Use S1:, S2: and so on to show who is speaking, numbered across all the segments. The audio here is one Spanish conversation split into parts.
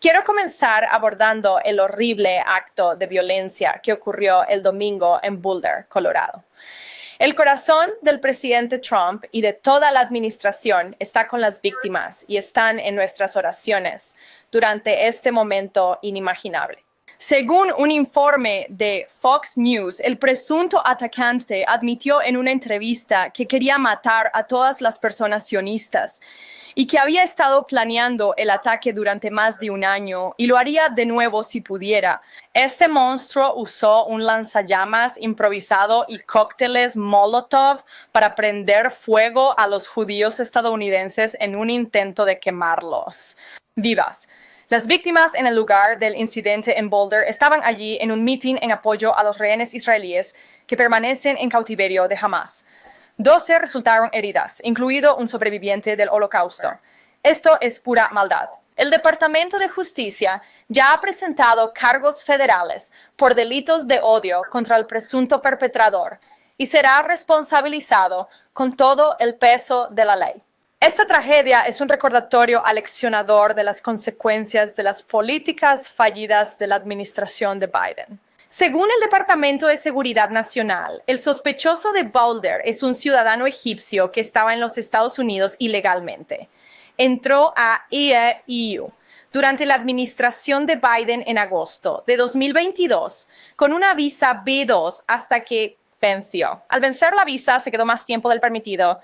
S1: Quiero comenzar abordando el horrible acto de violencia que ocurrió el domingo en Boulder, Colorado. El corazón del presidente Trump y de toda la administración está con las víctimas y están en nuestras oraciones durante este momento inimaginable. Según un informe de Fox News, el presunto atacante admitió en una entrevista que quería matar a todas las personas sionistas y que había estado planeando el ataque durante más de un año y lo haría de nuevo si pudiera. Este monstruo usó un lanzallamas improvisado y cócteles Molotov para prender fuego a los judíos estadounidenses en un intento de quemarlos vivas. Las víctimas en el lugar del incidente en Boulder estaban allí en un mitin en apoyo a los rehenes israelíes que permanecen en cautiverio de Hamás. 12 resultaron heridas, incluido un sobreviviente del Holocausto. Esto es pura maldad. El Departamento de Justicia ya ha presentado cargos federales por delitos de odio contra el presunto perpetrador y será responsabilizado con todo el peso de la ley. Esta tragedia es un recordatorio aleccionador de las consecuencias de las políticas fallidas de la administración de Biden. Según el Departamento de Seguridad Nacional, el sospechoso de Boulder es un ciudadano egipcio que estaba en los Estados Unidos ilegalmente. Entró a EU durante la administración de Biden en agosto de 2022 con una visa B2 hasta que venció. Al vencer la visa, se quedó más tiempo del permitido.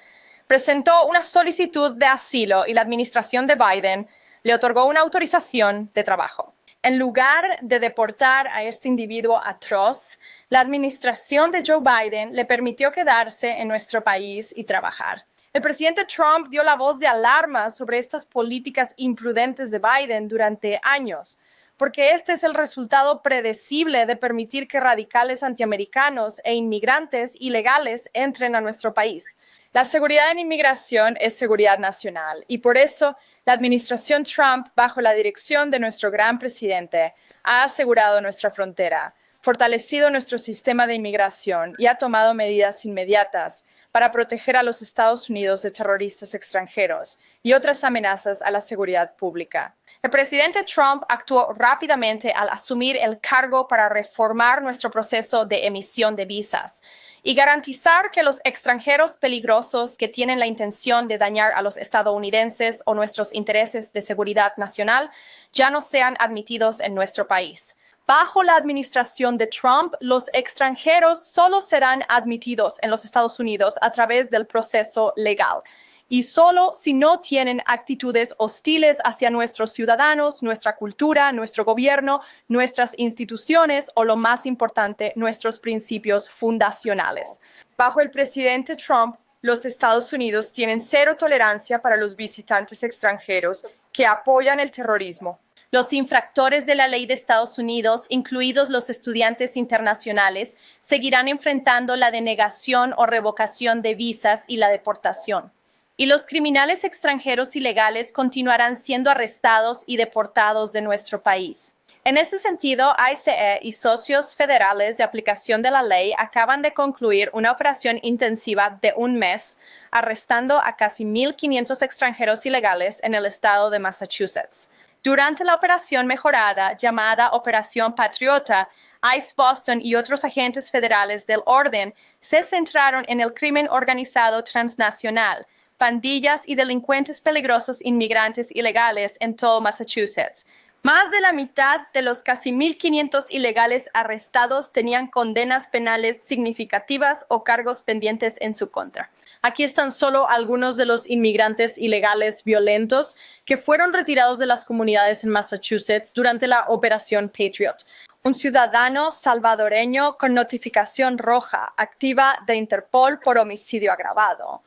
S1: Presentó una solicitud de asilo y la administración de Biden le otorgó una autorización de trabajo. En lugar de deportar a este individuo atroz, la administración de Joe Biden le permitió quedarse en nuestro país y trabajar. El presidente Trump dio la voz de alarma sobre estas políticas imprudentes de Biden durante años, porque este es el resultado predecible de permitir que radicales antiamericanos e inmigrantes ilegales entren a nuestro país. La seguridad en inmigración es seguridad nacional y por eso la administración Trump, bajo la dirección de nuestro gran presidente, ha asegurado nuestra frontera, fortalecido nuestro sistema de inmigración y ha tomado medidas inmediatas para proteger a los Estados Unidos de terroristas extranjeros y otras amenazas a la seguridad pública. El presidente Trump actuó rápidamente al asumir el cargo para reformar nuestro proceso de emisión de visas y garantizar que los extranjeros peligrosos que tienen la intención de dañar a los estadounidenses o nuestros intereses de seguridad nacional ya no sean admitidos en nuestro país. Bajo la administración de Trump, los extranjeros solo serán admitidos en los Estados Unidos a través del proceso legal y solo si no tienen actitudes hostiles hacia nuestros ciudadanos, nuestra cultura, nuestro gobierno, nuestras instituciones o, lo más importante, nuestros principios fundacionales. Bajo el presidente Trump, los Estados Unidos tienen cero tolerancia para los visitantes extranjeros que apoyan el terrorismo. Los infractores de la ley de Estados Unidos, incluidos los estudiantes internacionales, seguirán enfrentando la denegación o revocación de visas y la deportación. Y los criminales extranjeros ilegales continuarán siendo arrestados y deportados de nuestro país. En ese sentido, ICE y socios federales de aplicación de la ley acaban de concluir una operación intensiva de un mes, arrestando a casi 1,500 extranjeros ilegales en el estado de Massachusetts. Durante la operación mejorada, llamada Operación Patriota, ICE Boston y otros agentes federales del orden se centraron en el crimen organizado transnacional, pandillas y delincuentes peligrosos inmigrantes ilegales en todo Massachusetts. Más de la mitad de los casi 1,500 ilegales arrestados tenían condenas penales significativas o cargos pendientes en su contra. Aquí están solo algunos de los inmigrantes ilegales violentos que fueron retirados de las comunidades en Massachusetts durante la Operación Patriot. Un ciudadano salvadoreño con notificación roja activa de Interpol por homicidio agravado.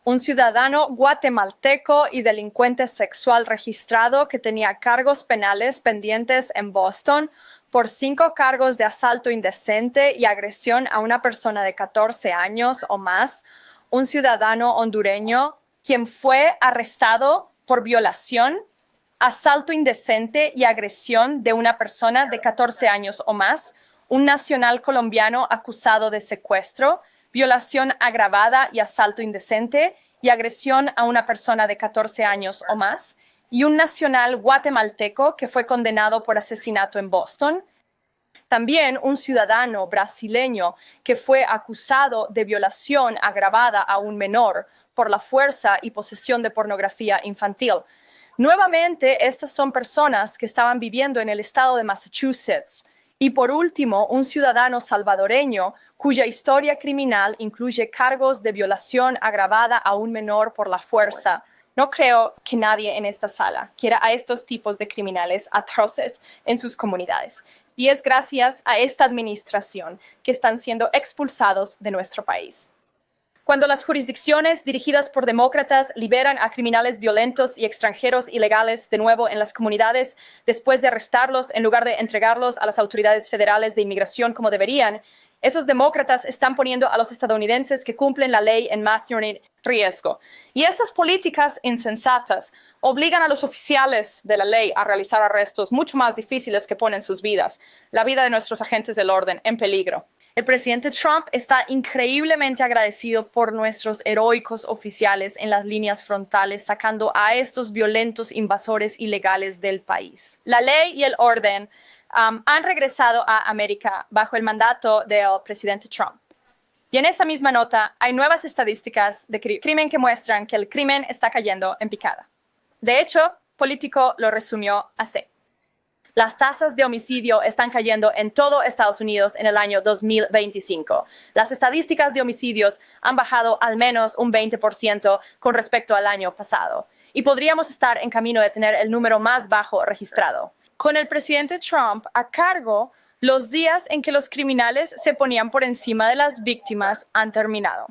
S1: Un ciudadano guatemalteco y delincuente sexual registrado que tenía cargos penales pendientes en Boston por 5 cargos de asalto indecente y agresión a una persona de 14 años o más. Un ciudadano hondureño quien fue arrestado por violación, asalto indecente y agresión de una persona de 14 años o más. Un nacional colombiano acusado de secuestro, violación agravada y asalto indecente y agresión a una persona de 14 años o más, y un nacional guatemalteco que fue condenado por asesinato en Boston. También un ciudadano brasileño que fue acusado de violación agravada a un menor por la fuerza y posesión de pornografía infantil. Nuevamente, estas son personas que estaban viviendo en el estado de Massachusetts. Y por último, un ciudadano salvadoreño cuya historia criminal incluye cargos de violación agravada a un menor por la fuerza. No creo que nadie en esta sala quiera a estos tipos de criminales atroces en sus comunidades. Y es gracias a esta administración que están siendo expulsados de nuestro país. Cuando las jurisdicciones dirigidas por demócratas liberan a criminales violentos y extranjeros ilegales de nuevo en las comunidades después de arrestarlos en lugar de entregarlos a las autoridades federales de inmigración como deberían, esos demócratas están poniendo a los estadounidenses que cumplen la ley en más riesgo. Y estas políticas insensatas obligan a los oficiales de la ley a realizar arrestos mucho más difíciles que ponen sus vidas, la vida de nuestros agentes del orden, en peligro. El presidente Trump está increíblemente agradecido por nuestros heroicos oficiales en las líneas frontales, sacando a estos violentos invasores ilegales del país. La ley y el orden han regresado a América bajo el mandato del presidente Trump. Y en esa misma nota hay nuevas estadísticas de crimen que muestran que el crimen está cayendo en picada. De hecho, Político lo resumió así. Las tasas de homicidio están cayendo en todo Estados Unidos en el año 2025. Las estadísticas de homicidios han bajado al menos un 20% con respecto al año pasado. Y podríamos estar en camino de tener el número más bajo registrado. Con el presidente Trump a cargo, los días en que los criminales se ponían por encima de las víctimas han terminado.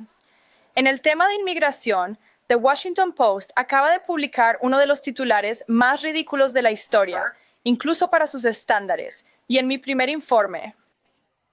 S1: En el tema de inmigración, The Washington Post acaba de publicar uno de los titulares más ridículos de la historia, incluso para sus estándares, y en mi primer informe,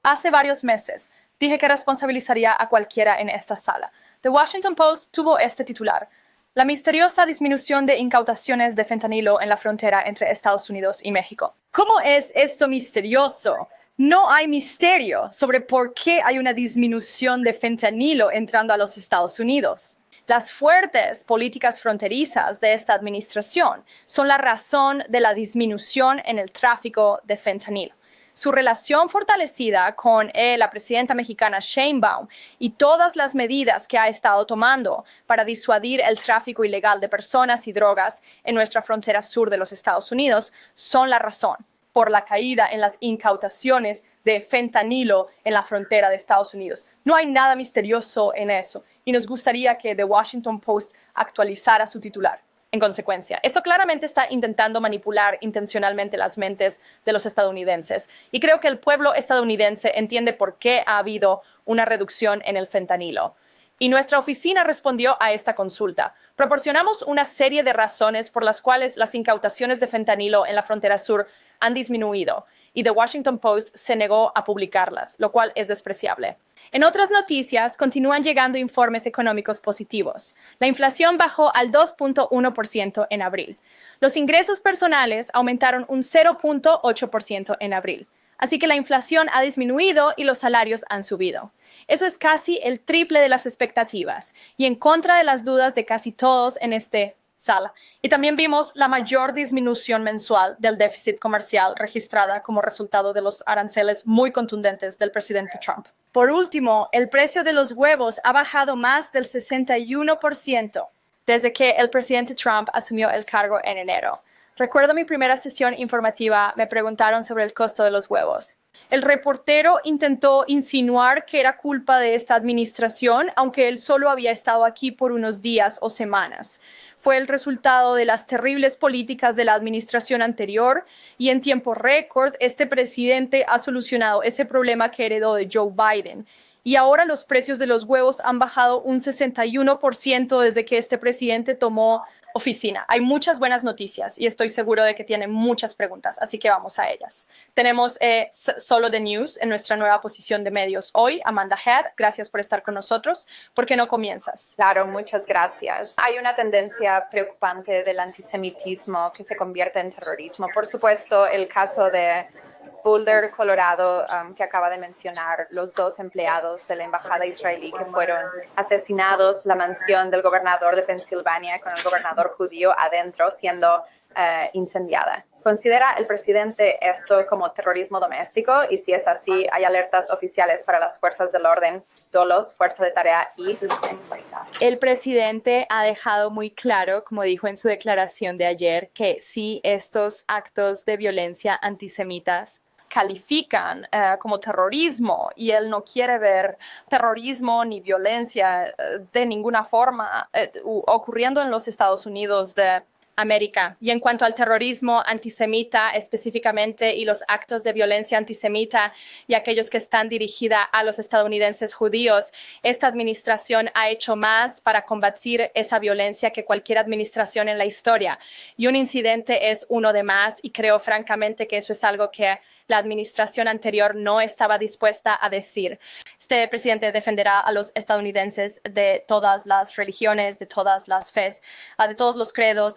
S1: hace varios meses, dije que responsabilizaría a cualquiera en esta sala. The Washington Post tuvo este titular: la misteriosa disminución de incautaciones de fentanilo en la frontera entre Estados Unidos y México. ¿Cómo es esto misterioso? No hay misterio sobre por qué hay una disminución de fentanilo entrando a los Estados Unidos. Las fuertes políticas fronterizas de esta administración son la razón de la disminución en el tráfico de fentanilo. Su relación fortalecida con la presidenta mexicana Sheinbaum y todas las medidas que ha estado tomando para disuadir el tráfico ilegal de personas y drogas en nuestra frontera sur de los Estados Unidos son la razón por la caída en las incautaciones de fentanilo en la frontera de Estados Unidos. No hay nada misterioso en eso y nos gustaría que The Washington Post actualizara su titular. En consecuencia, esto claramente está intentando manipular intencionalmente las mentes de los estadounidenses y creo que el pueblo estadounidense entiende por qué ha habido una reducción en el fentanilo. Y nuestra oficina respondió a esta consulta. Proporcionamos una serie de razones por las cuales las incautaciones de fentanilo en la frontera sur han disminuido y The Washington Post se negó a publicarlas, lo cual es despreciable. En otras noticias, continúan llegando informes económicos positivos. La inflación bajó al 2.1% en abril. Los ingresos personales aumentaron un 0.8% en abril. Así que la inflación ha disminuido y los salarios han subido. Eso es casi el triple de las expectativas y en contra de las dudas de casi todos en esta sala. Y también vimos la mayor disminución mensual del déficit comercial registrada como resultado de los aranceles muy contundentes del presidente Trump. Por último, el precio de los huevos ha bajado más del 61% desde que el presidente Trump asumió el cargo en enero. Recuerdo mi primera sesión informativa, me preguntaron sobre el costo de los huevos. El reportero intentó insinuar que era culpa de esta administración, aunque él solo había estado aquí por unos días o semanas. Fue el resultado de las terribles políticas de la administración anterior y en tiempo récord este presidente ha solucionado ese problema que heredó de Joe Biden. Y ahora los precios de los huevos han bajado un 61% desde que este presidente tomó oficina. Hay muchas buenas noticias y estoy seguro de que tienen muchas preguntas, así que vamos a ellas. Tenemos Solo the News en nuestra nueva posición de medios hoy. Amanda Head, gracias por estar con nosotros. ¿Por qué no comienzas?
S2: Claro, muchas gracias. Hay una tendencia preocupante del antisemitismo que se convierte en terrorismo. Por supuesto, el caso de Boulder, Colorado, que acaba de mencionar, los dos empleados de la embajada israelí que fueron asesinados, la mansión del gobernador de Pensilvania con el gobernador judío adentro, siendo incendiada. ¿Considera el presidente esto como terrorismo doméstico? Y si es así, ¿hay alertas oficiales para las fuerzas del orden, DOLOS, Fuerza de Tarea y
S1: El presidente ha dejado muy claro, como dijo en su declaración de ayer, que si estos actos de violencia antisemitas califican como terrorismo y él no quiere ver terrorismo ni violencia de ninguna forma ocurriendo en los Estados Unidos de América. Y en cuanto al terrorismo antisemita específicamente y los actos de violencia antisemita y aquellos que están dirigidos a los estadounidenses judíos, esta administración ha hecho más para combatir esa violencia que cualquier administración en la historia. Y un incidente es uno de más y creo francamente que eso es algo que la administración anterior no estaba dispuesta a decir. Este presidente defenderá a los estadounidenses de todas las religiones, de todas las fes, de todos los credos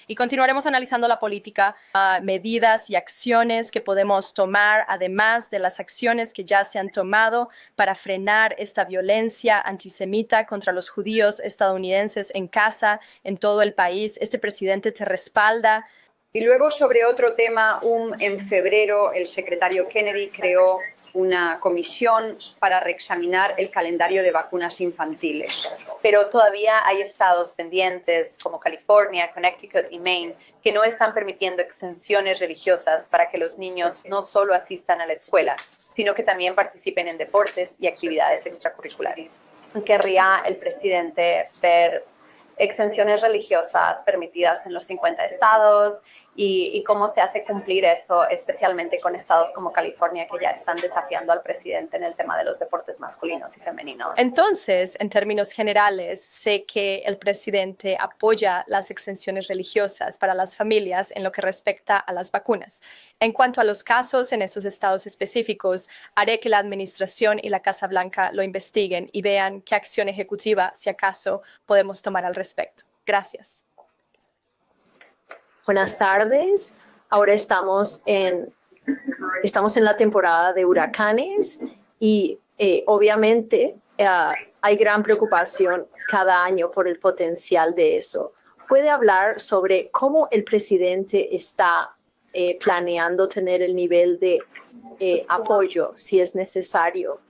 S1: y continuaremos analizando la política, medidas y acciones que podemos tomar, además de las acciones que ya se han tomado para frenar esta violencia antisemita contra los judíos estadounidenses en casa, en todo el país. Este presidente te respalda.
S3: Y luego sobre otro tema, en febrero el secretario Kennedy creó una comisión para reexaminar el calendario de vacunas infantiles.
S2: Pero todavía hay estados pendientes como California, Connecticut y Maine que no están permitiendo exenciones religiosas para que los niños no solo asistan a la escuela, sino que también participen en deportes y actividades extracurriculares. ¿Querría el presidente ver exenciones religiosas permitidas en los 50 estados y cómo se hace cumplir eso, especialmente con estados como California que ya están desafiando al presidente en el tema de los deportes masculinos y femeninos?
S1: Entonces, en términos generales, sé que el presidente apoya las exenciones religiosas para las familias en lo que respecta a las vacunas. En cuanto a los casos en esos estados específicos, haré que la administración y la Casa Blanca lo investiguen y vean qué acción ejecutiva, si acaso, podemos tomar al respecto. Gracias.
S4: Buenas tardes. Ahora estamos en la temporada de huracanes y obviamente hay gran preocupación cada año por el potencial de eso. ¿Puede hablar sobre cómo el presidente está planeando tener el nivel de apoyo si es necesario?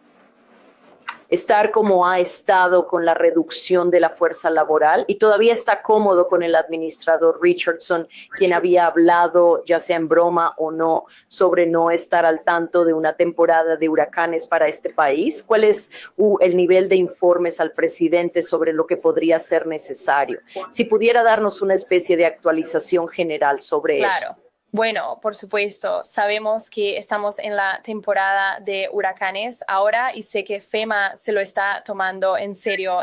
S4: Estar como ha estado con la reducción de la fuerza laboral y todavía está cómodo con el administrador Richardson, quien había hablado, ya sea en broma o no, sobre no estar al tanto de una temporada de huracanes para este país. ¿Cuál es el nivel de informes al presidente sobre lo que podría ser necesario? Si pudiera darnos una especie de actualización general sobre eso.
S1: Bueno, por supuesto, sabemos que estamos en la temporada de huracanes ahora y sé que FEMA se lo está tomando en serio,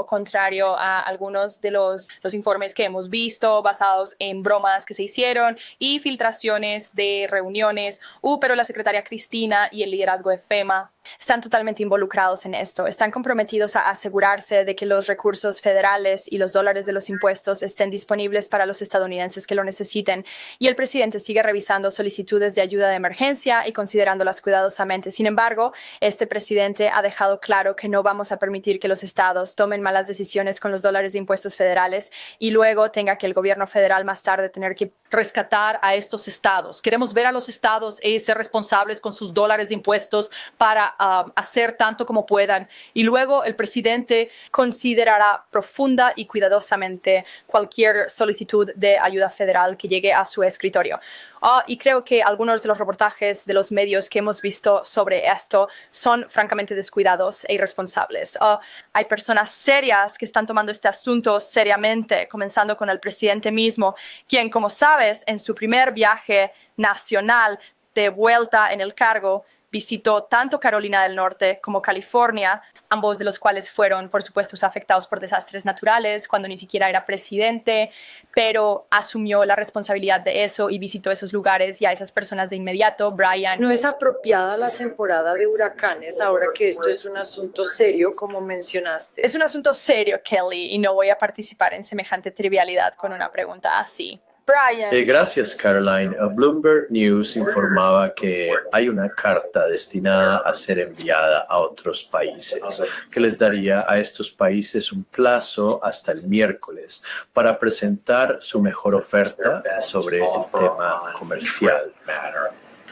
S1: contrario a algunos de los informes que hemos visto basados en bromas que se hicieron y filtraciones de reuniones, pero la secretaria Cristina y el liderazgo de FEMA están totalmente involucrados en esto. Están comprometidos a asegurarse de que los recursos federales y los dólares de los impuestos estén disponibles para los estadounidenses que lo necesiten. Y el presidente sigue revisando solicitudes de ayuda de emergencia y considerándolas cuidadosamente. Sin embargo, este presidente ha dejado claro que no vamos a permitir que los estados tomen malas decisiones con los dólares de impuestos federales y luego tenga que el gobierno federal más tarde tener que rescatar a estos estados. Queremos ver a los estados ser responsables con sus dólares de impuestos para hacer tanto como puedan. Y luego el presidente considerará profunda y cuidadosamente cualquier solicitud de ayuda federal que llegue a su escritorio. Y creo que algunos de los reportajes de los medios que hemos visto sobre esto son francamente descuidados e irresponsables. Hay personas serias que están tomando este asunto seriamente, comenzando con el presidente mismo, quien, como sabes, en su primer viaje nacional de vuelta en el cargo, visitó tanto Carolina del Norte como California, ambos de los cuales fueron, por supuesto, afectados por desastres naturales cuando ni siquiera era presidente, pero asumió la responsabilidad de eso y visitó esos lugares y a esas personas de inmediato. Brian.
S4: ¿No es apropiada la temporada de huracanes ahora que esto es un asunto serio, como mencionaste?
S1: Es un asunto serio, Kelly, y no voy a participar en semejante trivialidad con una pregunta así. Brian.
S5: Gracias, Caroline. Bloomberg News informaba que hay una carta destinada a ser enviada a otros países, que les daría a estos países un plazo hasta el miércoles para presentar su mejor oferta sobre el tema comercial.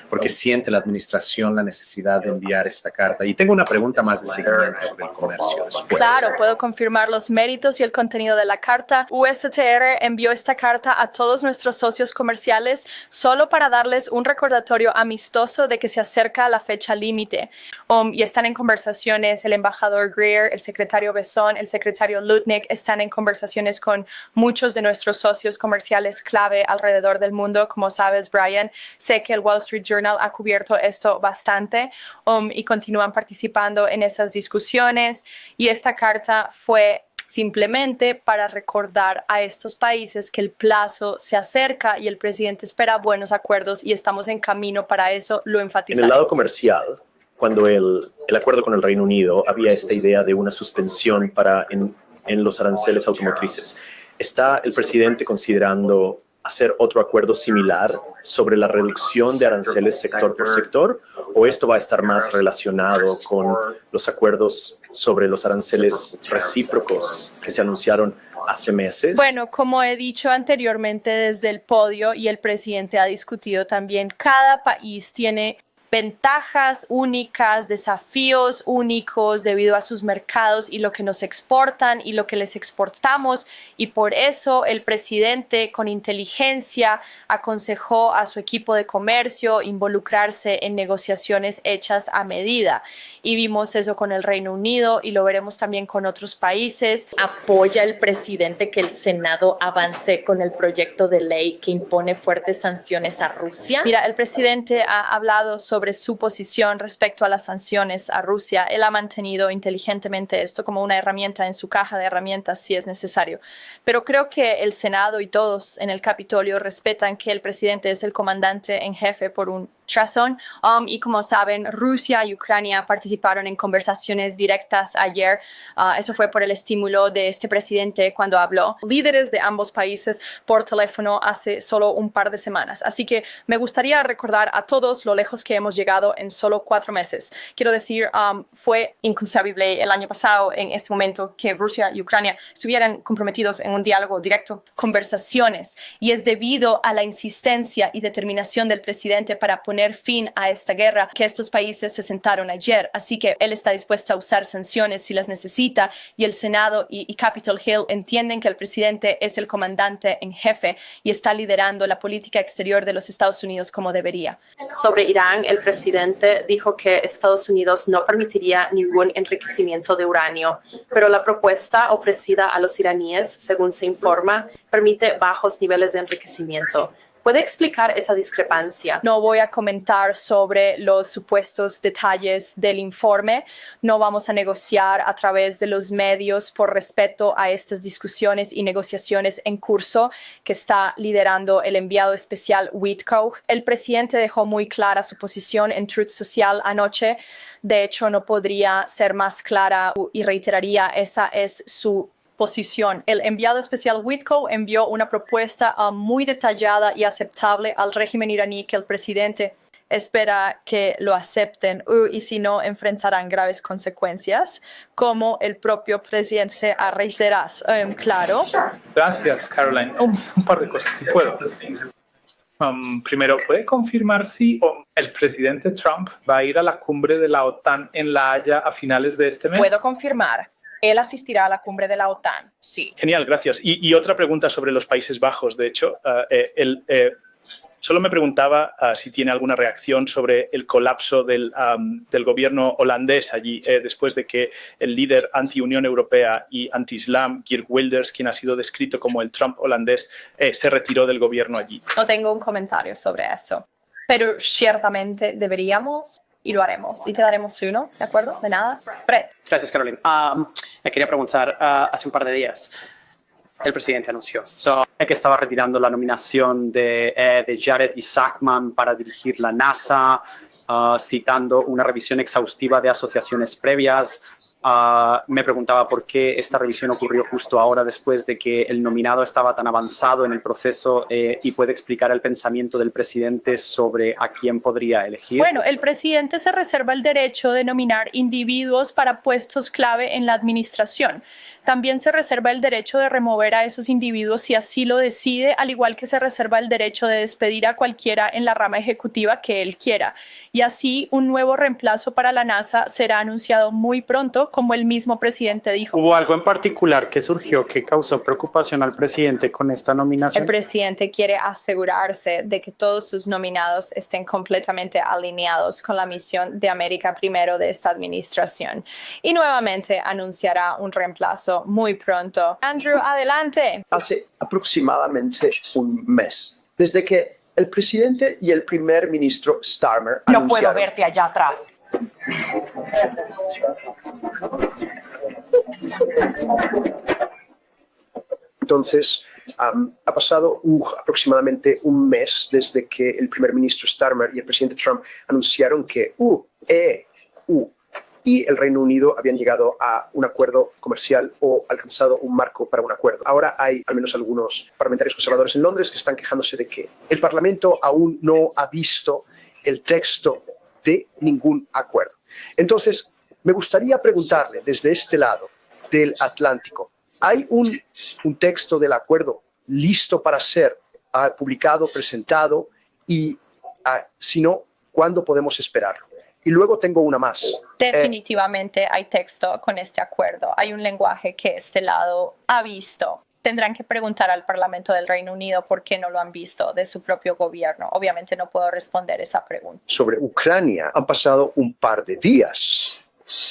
S6: Porque siente la administración la necesidad de enviar esta carta. Y tengo una pregunta más de seguimiento sobre el comercio después.
S1: Claro, puedo confirmar los méritos y el contenido de la carta. USTR envió esta carta a todos nuestros socios comerciales solo para darles un recordatorio amistoso de que se acerca la fecha límite. Y están en conversaciones el embajador Greer, el secretario Besson, el secretario Lutnick, están en conversaciones con muchos de nuestros socios comerciales clave alrededor del mundo. Como sabes, Brian, sé que el Wall Street Journal ha cubierto esto bastante y continúan participando en esas discusiones, y esta carta fue simplemente para recordar a estos países que el plazo se acerca y el presidente espera buenos acuerdos y estamos en camino para eso, lo
S7: En
S1: enfatizaré.
S7: el lado comercial, cuando el acuerdo con el Reino Unido, había esta idea de una suspensión en los aranceles automotrices. ¿Está el presidente considerando hacer otro acuerdo similar sobre la reducción de aranceles sector por sector, o esto va a estar más relacionado con los acuerdos sobre los aranceles recíprocos que se anunciaron hace meses?
S1: Bueno, como he dicho anteriormente desde el podio y el presidente ha discutido también, cada país tiene ventajas únicas, desafíos únicos debido a sus mercados y lo que nos exportan y lo que les exportamos, y por eso el presidente con inteligencia aconsejó a su equipo de comercio involucrarse en negociaciones hechas a medida, y vimos eso con el Reino Unido y lo veremos también con otros países.
S8: ¿Apoya el presidente que el Senado avance con el proyecto de ley que impone fuertes sanciones a Rusia?
S1: Mira, el presidente ha hablado sobre su posición respecto a las sanciones a Rusia. Él ha mantenido inteligentemente esto como una herramienta en su caja de herramientas si es necesario. Pero creo que el Senado y todos en el Capitolio respetan que el presidente es el comandante en jefe por un razón, y como saben, Rusia y Ucrania participaron en conversaciones directas ayer. Eso fue por el estímulo de este presidente cuando habló líderes de ambos países por teléfono hace solo un par de semanas. Así que me gustaría recordar a todos lo lejos que hemos llegado en solo 4 meses. Quiero decir, fue inconcebible el año pasado en este momento que Rusia y Ucrania estuvieran comprometidos en un diálogo directo, conversaciones, y es debido a la insistencia y determinación del presidente para poner fin a esta guerra que estos países se sentaron ayer. Así que él está dispuesto a usar sanciones si las necesita, y el Senado y Capitol Hill entienden que el presidente es el comandante en jefe y está liderando la política exterior de los Estados Unidos como debería.
S8: Sobre Irán, el presidente dijo que Estados Unidos no permitiría ningún enriquecimiento de uranio, pero la propuesta ofrecida a los iraníes, según se informa, permite bajos niveles de enriquecimiento. ¿Puede explicar esa discrepancia?
S1: No voy a comentar sobre los supuestos detalles del informe. No vamos a negociar a través de los medios por respeto a estas discusiones y negociaciones en curso que está liderando el enviado especial Witkoff. El presidente dejó muy clara su posición en Truth Social anoche. De hecho, no podría ser más clara y reiteraría, esa es su posición. El enviado especial Witkoff envió una propuesta muy detallada y aceptable al régimen iraní que el presidente espera que lo acepten, y si no, enfrentarán graves consecuencias, como el propio presidente ha reiterado. Claro.
S9: Gracias, Caroline. Un par de cosas, si puedo. Primero, ¿puede confirmar si el presidente Trump va a ir a la cumbre de la OTAN en La Haya a finales de este mes?
S1: Puedo confirmar. Él asistirá a la cumbre de la OTAN, sí.
S9: Genial, gracias. Y otra pregunta sobre los Países Bajos. De hecho, solo me preguntaba si tiene alguna reacción sobre el colapso del gobierno holandés allí, después de que el líder anti-Unión Europea y anti-Islam, Geert Wilders, quien ha sido descrito como el Trump holandés, se retiró del gobierno allí.
S1: No tengo un comentario sobre eso, pero ciertamente deberíamos y lo haremos. Y te daremos uno, ¿de acuerdo? De nada. Brett.
S10: Gracias, Caroline. Me quería preguntar, hace un par de días el presidente anunció que estaba retirando la nominación de Jared Isaacman para dirigir la NASA, citando una revisión exhaustiva de asociaciones previas. Me preguntaba por qué esta revisión ocurrió justo ahora, después de que el nominado estaba tan avanzado en el proceso, y puede explicar el pensamiento del presidente sobre a quién podría elegir.
S1: Bueno, el presidente se reserva el derecho de nominar individuos para puestos clave en la administración. También se reserva el derecho de remover a esos individuos si así lo decide, al igual que se reserva el derecho de despedir a cualquiera en la rama ejecutiva que él quiera. Y así, un nuevo reemplazo para la NASA será anunciado muy pronto, como el mismo presidente dijo.
S10: ¿Hubo algo en particular que surgió que causó preocupación al presidente con esta nominación?
S1: El presidente quiere asegurarse de que todos sus nominados estén completamente alineados con la misión de América Primero de esta administración. Y nuevamente anunciará un reemplazo muy pronto. Andrew, adelante.
S11: Hace aproximadamente un mes, desde que el presidente y el primer ministro Starmer
S12: No
S11: anunciaron...
S12: puedo verte allá atrás.
S11: Entonces, ha pasado aproximadamente un mes desde que el primer ministro Starmer y el presidente Trump anunciaron que y el Reino Unido habían llegado a un acuerdo comercial o alcanzado un marco para un acuerdo. Ahora hay al menos algunos parlamentarios conservadores en Londres que están quejándose de que el Parlamento aún no ha visto el texto de ningún acuerdo. Entonces, me gustaría preguntarle desde este lado del Atlántico, ¿hay un texto del acuerdo listo para ser publicado, presentado? Y si no, ¿cuándo podemos esperarlo? Y luego tengo una más.
S1: Definitivamente hay texto con este acuerdo. Hay un lenguaje que este lado ha visto. Tendrán que preguntar al Parlamento del Reino Unido por qué no lo han visto de su propio gobierno. Obviamente no puedo responder esa pregunta.
S11: Sobre Ucrania, han pasado un par de días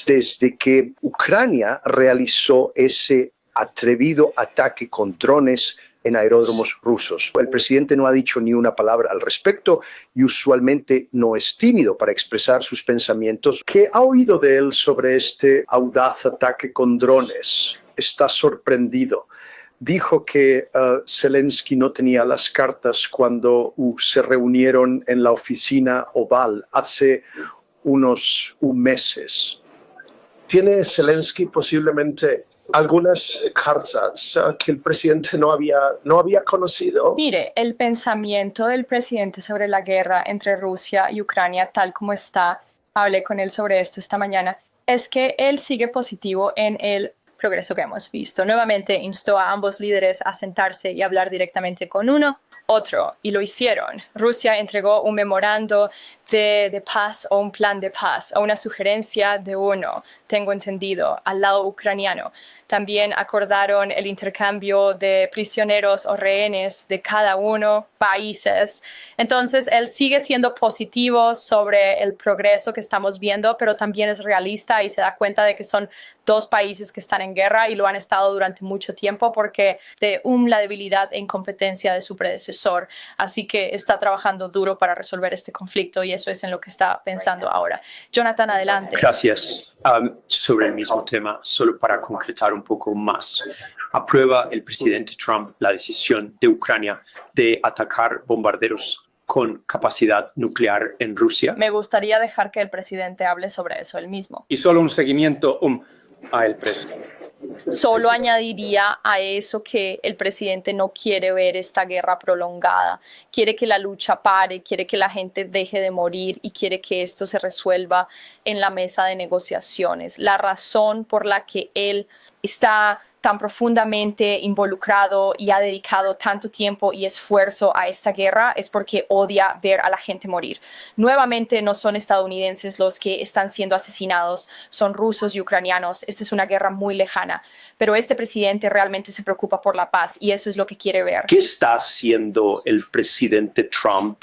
S11: desde que Ucrania realizó ese atrevido ataque con drones en aeródromos rusos. El presidente no ha dicho ni una palabra al respecto y usualmente no es tímido para expresar sus pensamientos. ¿Qué ha oído de él sobre este audaz ataque con drones? ¿Está sorprendido? Dijo que Zelensky no tenía las cartas cuando se reunieron en la oficina Oval hace unos meses.
S5: ¿Tiene Zelensky posiblemente algunas cartas que el presidente no había conocido?
S1: Mire, el pensamiento del presidente sobre la guerra entre Rusia y Ucrania, tal como está, hablé con él sobre esto esta mañana, es que él sigue positivo en el progreso que hemos visto. Nuevamente instó a ambos líderes a sentarse y hablar directamente con otro, y lo hicieron. Rusia entregó un memorando de paz o un plan de paz o una sugerencia de uno, tengo entendido, al lado ucraniano. También acordaron el intercambio de prisioneros o rehenes de cada uno, países. Entonces, él sigue siendo positivo sobre el progreso que estamos viendo, pero también es realista y se da cuenta de que son dos países que están en guerra y lo han estado durante mucho tiempo porque de la debilidad e incompetencia de su predecesor. Así que está trabajando duro para resolver este conflicto y eso es en lo que está pensando ahora. Jonathan, adelante.
S13: Gracias. Sobre el mismo tema, solo para concretar un poco más. ¿Aprueba el presidente Trump la decisión de Ucrania de atacar bombarderos con capacidad nuclear en Rusia?
S1: Me gustaría dejar que el presidente hable sobre eso él mismo.
S10: Y solo un seguimiento a el presidente.
S1: Solo añadiría a eso que el presidente no quiere ver esta guerra prolongada, quiere que la lucha pare, quiere que la gente deje de morir y quiere que esto se resuelva en la mesa de negociaciones. La razón por la que él está tan profundamente involucrado y ha dedicado tanto tiempo y esfuerzo a esta guerra es porque odia ver a la gente morir. Nuevamente no son estadounidenses los que están siendo asesinados, son rusos y ucranianos. Esta es una guerra muy lejana, pero este presidente realmente se preocupa por la paz y eso es lo que quiere ver.
S13: ¿Qué está haciendo el presidente Trump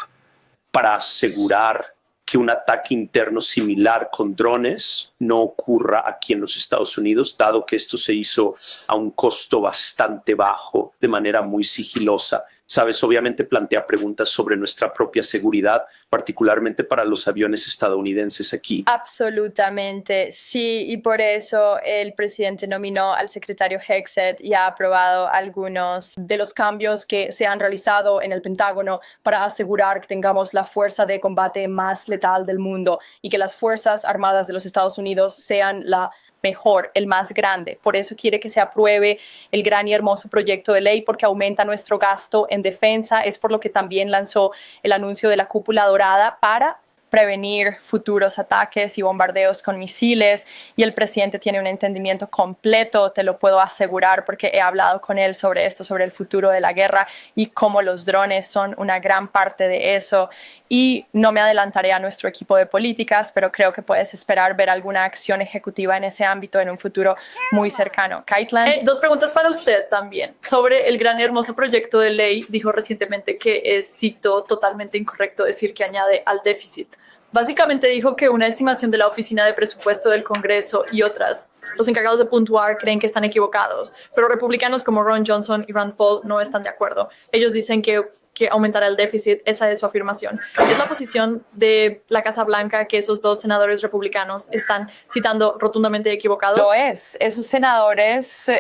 S13: para asegurar que un ataque interno similar con drones no ocurra aquí en los Estados Unidos, dado que esto se hizo a un costo bastante bajo, de manera muy sigilosa, sabes, obviamente plantea preguntas sobre nuestra propia seguridad, particularmente para los aviones estadounidenses aquí.
S1: Absolutamente, sí, y por eso el presidente nominó al secretario Hegseth y ha aprobado algunos de los cambios que se han realizado en el Pentágono para asegurar que tengamos la fuerza de combate más letal del mundo y que las Fuerzas Armadas de los Estados Unidos sean la mejor, el más grande. Por eso quiere que se apruebe el gran y hermoso proyecto de ley, porque aumenta nuestro gasto en defensa. Es por lo que también lanzó el anuncio de la cúpula dorada para prevenir futuros ataques y bombardeos con misiles, y el presidente tiene un entendimiento completo, te lo puedo asegurar, porque he hablado con él sobre esto, sobre el futuro de la guerra y cómo los drones son una gran parte de eso. Y no me adelantaré a nuestro equipo de políticas, pero creo que puedes esperar ver alguna acción ejecutiva en ese ámbito en un futuro muy cercano. Kaitlyn.
S12: Dos preguntas para usted también. Sobre el gran y hermoso proyecto de ley, dijo recientemente que es, cito, totalmente incorrecto decir que añade al déficit. Básicamente dijo que una estimación de la Oficina de Presupuesto del Congreso y otras, los encargados de puntuar, creen que están equivocados, pero republicanos como Ron Johnson y Rand Paul no están de acuerdo. Ellos dicen que aumentará el déficit, esa es su afirmación. Es la posición de la Casa Blanca que esos dos senadores republicanos están citando rotundamente equivocados.
S1: Lo es. Esos senadores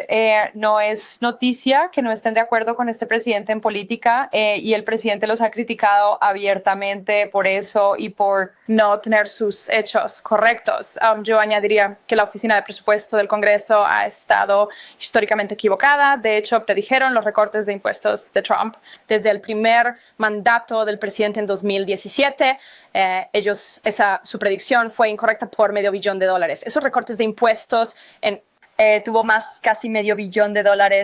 S1: no es noticia que no estén de acuerdo con este presidente en política, y el presidente los ha criticado abiertamente por eso y por no tener sus hechos correctos. Yo añadiría que la Oficina de Presupuesto del Congreso ha estado históricamente equivocada. De hecho, predijeron los recortes de impuestos de Trump desde el primer mandato del presidente en 2017. Su predicción fue incorrecta por $500 billion. Esos recortes de impuestos tuvo casi $500 billion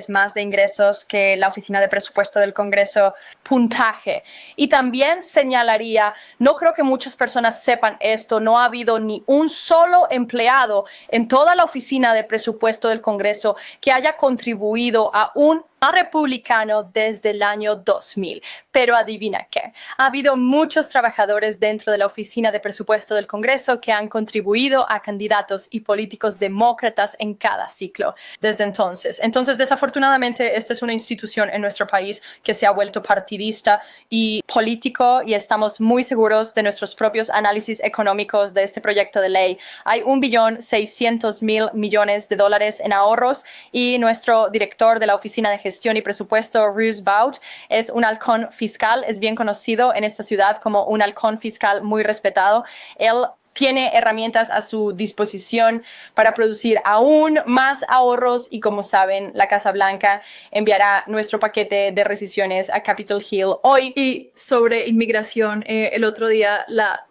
S1: más de ingresos que la Oficina de Presupuesto del Congreso puntaje. Y también señalaría, no creo que muchas personas sepan esto, no ha habido ni un solo empleado en toda la Oficina de Presupuesto del Congreso que haya contribuido a un republicano desde el año 2000. Pero adivina qué, ha habido muchos trabajadores dentro de la Oficina de Presupuesto del Congreso que han contribuido a candidatos y políticos demócratas en cada ciclo desde entonces. Entonces, desafortunadamente, esta es una institución en nuestro país que se ha vuelto partidista y político, y estamos muy seguros de nuestros propios análisis económicos de este proyecto de ley. Hay $1.6 billion en ahorros, y nuestro director de la Oficina de Gestión y Presupuesto, Roose Baut, es un halcón fiscal, es bien conocido en esta ciudad como un halcón fiscal muy respetado. Él tiene herramientas a su disposición para producir aún más ahorros, y como saben, la Casa Blanca enviará nuestro paquete de rescisiones a Capitol Hill hoy.
S12: Y sobre inmigración, el otro día la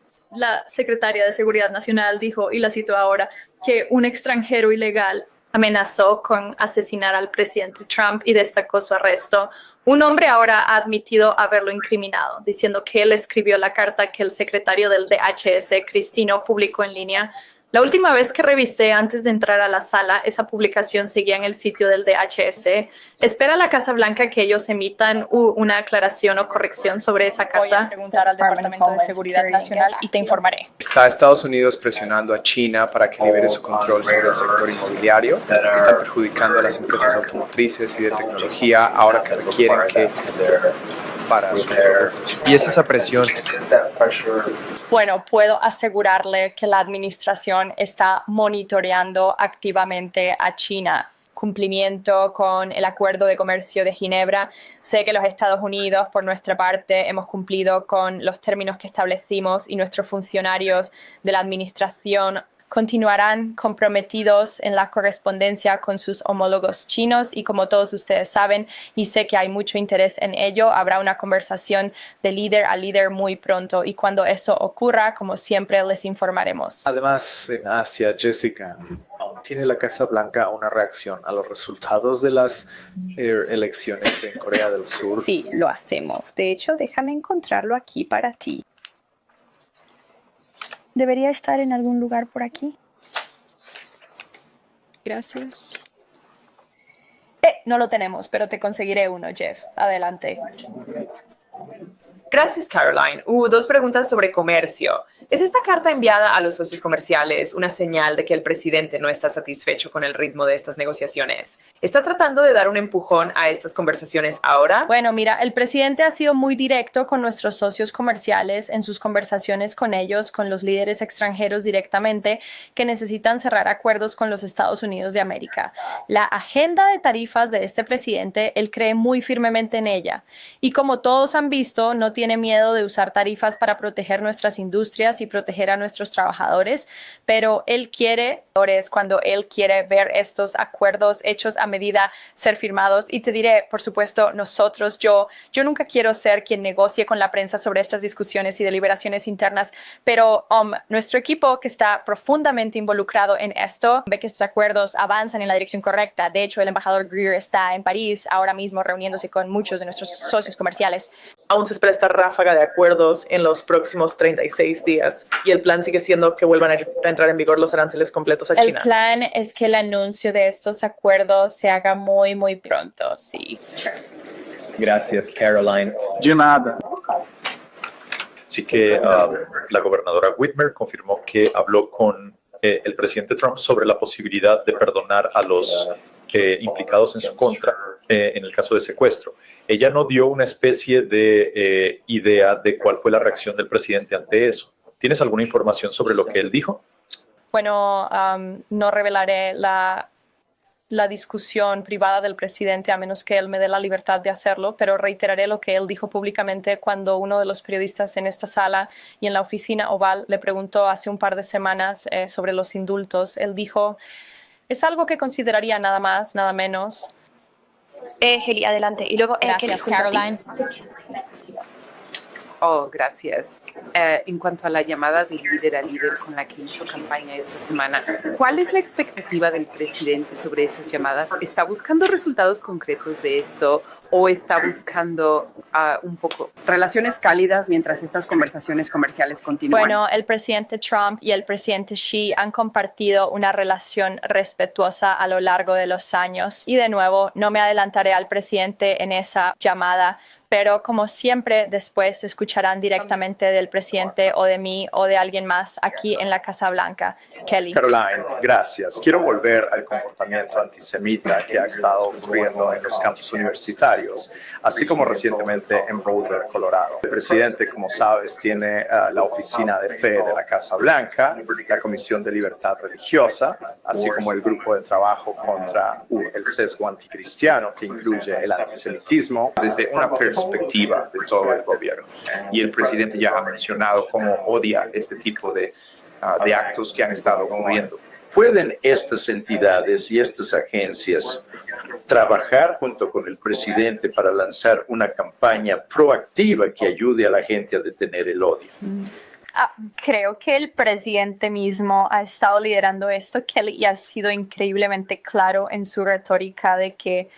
S12: secretaria de Seguridad Nacional dijo, y la cito ahora, que un extranjero ilegal amenazó con asesinar al presidente Trump y destacó su arresto. Un hombre ahora ha admitido haberlo incriminado, diciendo que él escribió la carta que el secretario del DHS, Cristino, publicó en línea. La última vez que revisé antes de entrar a la sala, esa publicación seguía en el sitio del DHS. ¿Espera la Casa Blanca que ellos emitan una aclaración o corrección sobre esa carta?
S1: Voy a preguntar al Departamento de Seguridad Nacional y te informaré.
S14: Está Estados Unidos presionando a China para que libere su control sobre el sector inmobiliario. Está perjudicando a las empresas automotrices y de tecnología ahora que requieren que para sus productos. Y es esa presión.
S1: Bueno, puedo asegurarle que la administración está monitoreando activamente a China. Cumplimiento con el Acuerdo de Comercio de Ginebra. Sé que los Estados Unidos, por nuestra parte, hemos cumplido con los términos que establecimos, y nuestros funcionarios de la administración continuarán comprometidos en la correspondencia con sus homólogos chinos, y como todos ustedes saben, y sé que hay mucho interés en ello, habrá una conversación de líder a líder muy pronto, y cuando eso ocurra, como siempre, les informaremos.
S14: Además, en Asia, Jessica, ¿tiene la Casa Blanca una reacción a los resultados de las elecciones en Corea del Sur?
S15: Sí, lo hacemos. De hecho, déjame encontrarlo aquí para ti. Debería estar en algún lugar por aquí. Gracias.
S1: No lo tenemos, pero te conseguiré uno, Jeff. Adelante.
S16: Gracias, Caroline. Dos preguntas sobre comercio. ¿Es esta carta enviada a los socios comerciales una señal de que el presidente no está satisfecho con el ritmo de estas negociaciones? ¿Está tratando de dar un empujón a estas conversaciones ahora?
S1: Bueno, mira, el presidente ha sido muy directo con nuestros socios comerciales en sus conversaciones con ellos, con los líderes extranjeros directamente, que necesitan cerrar acuerdos con los Estados Unidos de América. La agenda de tarifas de este presidente, él cree muy firmemente en ella. Y como todos han visto, no tiene miedo de usar tarifas para proteger nuestras industrias y proteger a nuestros trabajadores, pero él quiere, cuando él quiere ver estos acuerdos hechos a medida ser firmados. Y te diré, por supuesto, nosotros, yo nunca quiero ser quien negocie con la prensa sobre estas discusiones y deliberaciones internas, pero nuestro equipo, que está profundamente involucrado en esto, ve que estos acuerdos avanzan en la dirección correcta. De hecho, el embajador Greer está en París ahora mismo reuniéndose con muchos de nuestros socios comerciales.
S17: Aún se espera esta ráfaga de acuerdos en los próximos 36 días y el plan sigue siendo que vuelvan a entrar en vigor los aranceles completos a China.
S1: El plan es que el anuncio de estos acuerdos se haga muy, muy pronto, sí.
S7: Gracias, Caroline.
S9: De nada.
S18: Así que la gobernadora Whitmer confirmó que habló con el presidente Trump sobre la posibilidad de perdonar a los implicados en su contra en el caso de secuestro. Ella no dio una especie de idea de cuál fue la reacción del presidente ante eso. ¿Tienes alguna información sobre lo que él dijo?
S1: Bueno, no revelaré la discusión privada del presidente a menos que él me dé la libertad de hacerlo, pero reiteraré lo que él dijo públicamente cuando uno de los periodistas en esta sala y en la oficina Oval le preguntó hace un par de semanas sobre los indultos. Él dijo, es algo que consideraría nada más, nada menos.
S15: Heli, adelante. Y luego,
S1: Gracias, Caroline.
S19: Oh, gracias. En cuanto a la llamada de líder a líder con la que hizo campaña esta semana, ¿cuál es la expectativa del presidente sobre esas llamadas? ¿Está buscando resultados concretos de esto o está buscando un poco relaciones cálidas mientras estas conversaciones comerciales continúan?
S1: Bueno, el presidente Trump y el presidente Xi han compartido una relación respetuosa a lo largo de los años y de nuevo no me adelantaré al presidente en esa llamada, pero como siempre después escucharán directamente del presidente o de mí o de alguien más aquí en la Casa Blanca. Kelly.
S14: Caroline, gracias. Quiero volver al comportamiento antisemita que ha estado ocurriendo en los campus universitarios, así como recientemente en Boulder, Colorado. El presidente, como sabes, tiene la Oficina de Fe de la Casa Blanca, la Comisión de Libertad Religiosa, así como el Grupo de Trabajo contra el Sesgo Anticristiano, que incluye el antisemitismo desde una perspectiva de todo el gobierno. Y el presidente ya ha mencionado cómo odia este tipo de actos que han estado ocurriendo.
S20: ¿Pueden estas entidades y estas agencias trabajar junto con el presidente para lanzar una campaña proactiva que ayude a la gente a detener el odio?
S15: Creo que el presidente mismo ha estado liderando esto, Kelly, y ha sido increíblemente claro en su retórica de que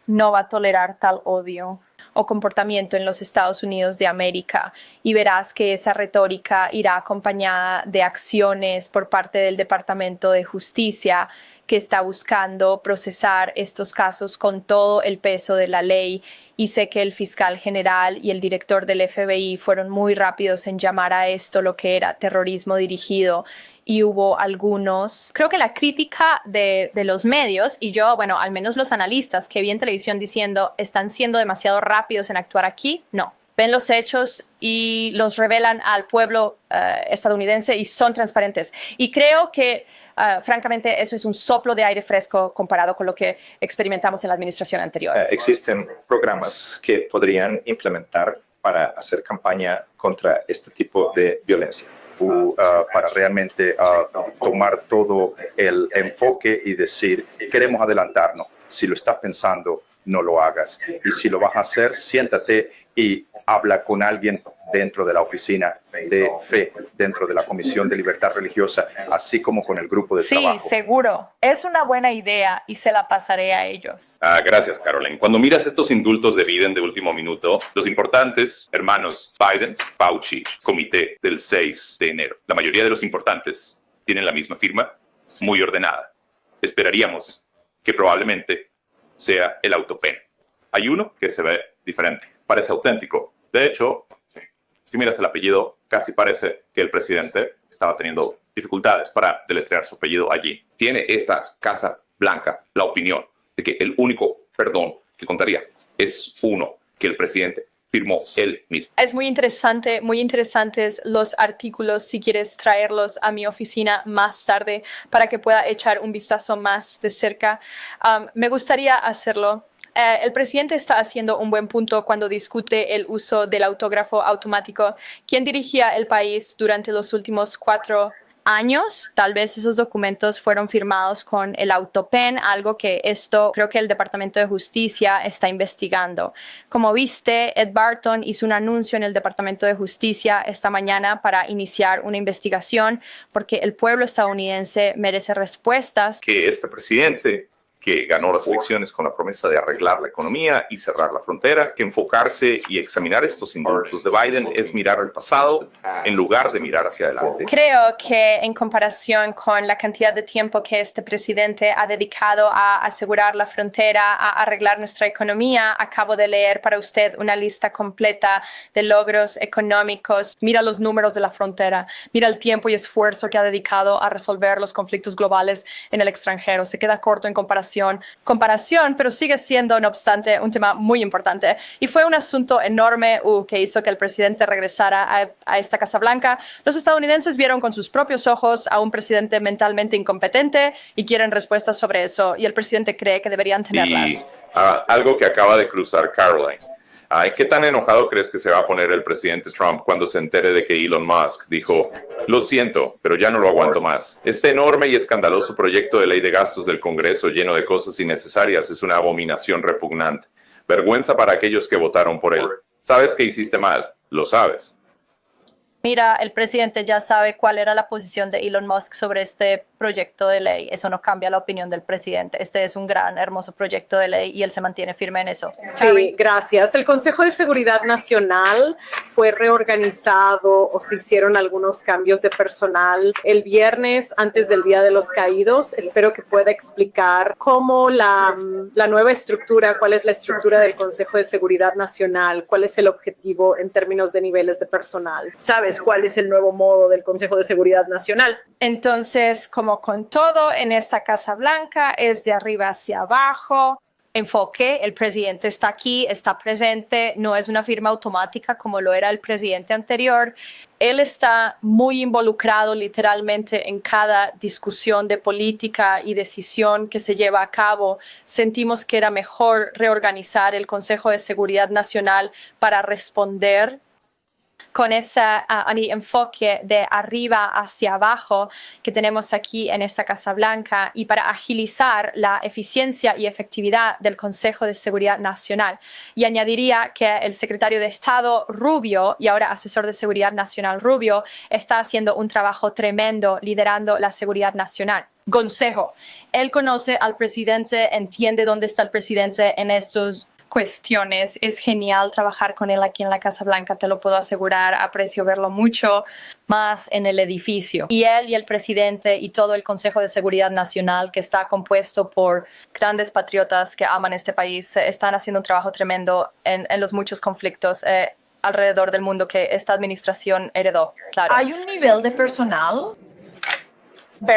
S15: no va a tolerar tal odio
S1: o comportamiento en los Estados Unidos de América, y verás que esa retórica irá acompañada de acciones por parte del Departamento de Justicia, que está buscando procesar estos casos con todo el peso de la ley. Y sé que el fiscal general y el director del FBI fueron muy rápidos en llamar a esto lo que era terrorismo dirigido. Y hubo algunos, creo que la crítica de los medios, y yo, bueno, al menos los analistas que vi en televisión diciendo están siendo demasiado rápidos en actuar aquí, no. Ven los hechos y los revelan al pueblo estadounidense y son transparentes. Y creo que francamente, eso es un soplo de aire fresco comparado con lo que experimentamos en la administración anterior.
S14: Existen programas que podrían implementar para hacer campaña contra este tipo de violencia, para realmente tomar todo el enfoque y decir, queremos adelantarnos. Si lo estás pensando, no lo hagas. Y si lo vas a hacer, siéntate y habla con alguien dentro de la oficina de fe, dentro de la Comisión de Libertad Religiosa, así como con el grupo de trabajo.
S1: Sí, seguro. Es una buena idea y se la pasaré a ellos.
S21: Gracias, Caroline. Cuando miras estos indultos de Biden de último minuto, los importantes hermanos Biden, Fauci, comité del 6 de enero, la mayoría de los importantes tienen la misma firma, muy ordenada. Esperaríamos que probablemente sea el autopen. Hay uno que se ve diferente, parece auténtico. De hecho, si miras el apellido, casi parece que el presidente estaba teniendo dificultades para deletrear su apellido allí. Tiene esta Casa Blanca la opinión de que el único perdón que contaría es uno que el presidente firmó él mismo.
S12: Es muy interesantes los artículos, si quieres traerlos a mi oficina más tarde para que pueda echar un vistazo más de cerca. Me gustaría hacerlo. El presidente está haciendo un buen punto cuando discute el uso del autógrafo automático. ¿Quién dirigía el país durante los últimos 4 años? Tal vez esos documentos fueron firmados con el autopen, algo que creo que el Departamento de Justicia está investigando. Como viste, Ed Barton hizo un anuncio en el Departamento de Justicia esta mañana para iniciar una investigación porque el pueblo estadounidense merece respuestas.
S21: Que este presidente, que ganó las elecciones con la promesa de arreglar la economía y cerrar la frontera, que enfocarse y examinar estos indultos de Biden es mirar al pasado en lugar de mirar hacia adelante.
S1: Creo que en comparación con la cantidad de tiempo que este presidente ha dedicado a asegurar la frontera, a arreglar nuestra economía, acabo de leer para usted una lista completa de logros económicos.
S12: Mira los números de la frontera, mira el tiempo y esfuerzo que ha dedicado a resolver los conflictos globales en el extranjero. Se queda corto en comparación, pero sigue siendo, no obstante, un tema muy importante. Y fue un asunto enorme que hizo que el presidente regresara a esta Casa Blanca. Los estadounidenses vieron con sus propios ojos a un presidente mentalmente incompetente y quieren respuestas sobre eso. Y el presidente cree que deberían tenerlas.
S21: Y algo que acaba de cruzar Caroline. ¿Qué tan enojado crees que se va a poner el presidente Trump cuando se entere de que Elon Musk dijo: lo siento, pero ya no lo aguanto más? Este enorme y escandaloso proyecto de ley de gastos del Congreso lleno de cosas innecesarias es una abominación repugnante. Vergüenza para aquellos que votaron por él. Sabes que hiciste mal, lo sabes.
S12: Mira, el presidente ya sabe cuál era la posición de Elon Musk sobre este proyecto de ley. Eso no cambia la opinión del presidente. Este es un gran, hermoso proyecto de ley y él se mantiene firme en eso.
S17: Sí, gracias. El Consejo de Seguridad Nacional fue reorganizado o se hicieron algunos cambios de personal el viernes antes del Día de los Caídos. Espero que pueda explicar cómo la nueva estructura, cuál es la estructura del Consejo de Seguridad Nacional, cuál es el objetivo en términos de niveles de personal.
S3: ¿Sabes cuál es el nuevo modo del Consejo de Seguridad Nacional?
S1: Entonces, como con todo en esta Casa Blanca, es de arriba hacia abajo.
S12: Enfoque, el presidente está aquí, está presente, no es una firma automática como lo era el presidente anterior. Él está muy involucrado literalmente en cada discusión de política y decisión que se lleva a cabo. Sentimos que era mejor reorganizar el Consejo de Seguridad Nacional para responder con ese enfoque de arriba hacia abajo que tenemos aquí en esta Casa Blanca y para agilizar la eficiencia y efectividad del Consejo de Seguridad Nacional. Y añadiría que el secretario de Estado Rubio y ahora asesor de Seguridad Nacional Rubio está haciendo un trabajo tremendo liderando la seguridad nacional. Consejo, él conoce al presidente, entiende dónde está el presidente en estos cuestiones. Es genial trabajar con él aquí en la Casa Blanca, te lo puedo asegurar. Aprecio verlo mucho más en el edificio. Y él y el presidente y todo el Consejo de Seguridad Nacional, que está compuesto por grandes patriotas que aman este país, están haciendo un trabajo tremendo en los muchos conflictos alrededor del mundo que esta administración heredó. Claro.
S3: ¿Hay un nivel de personal?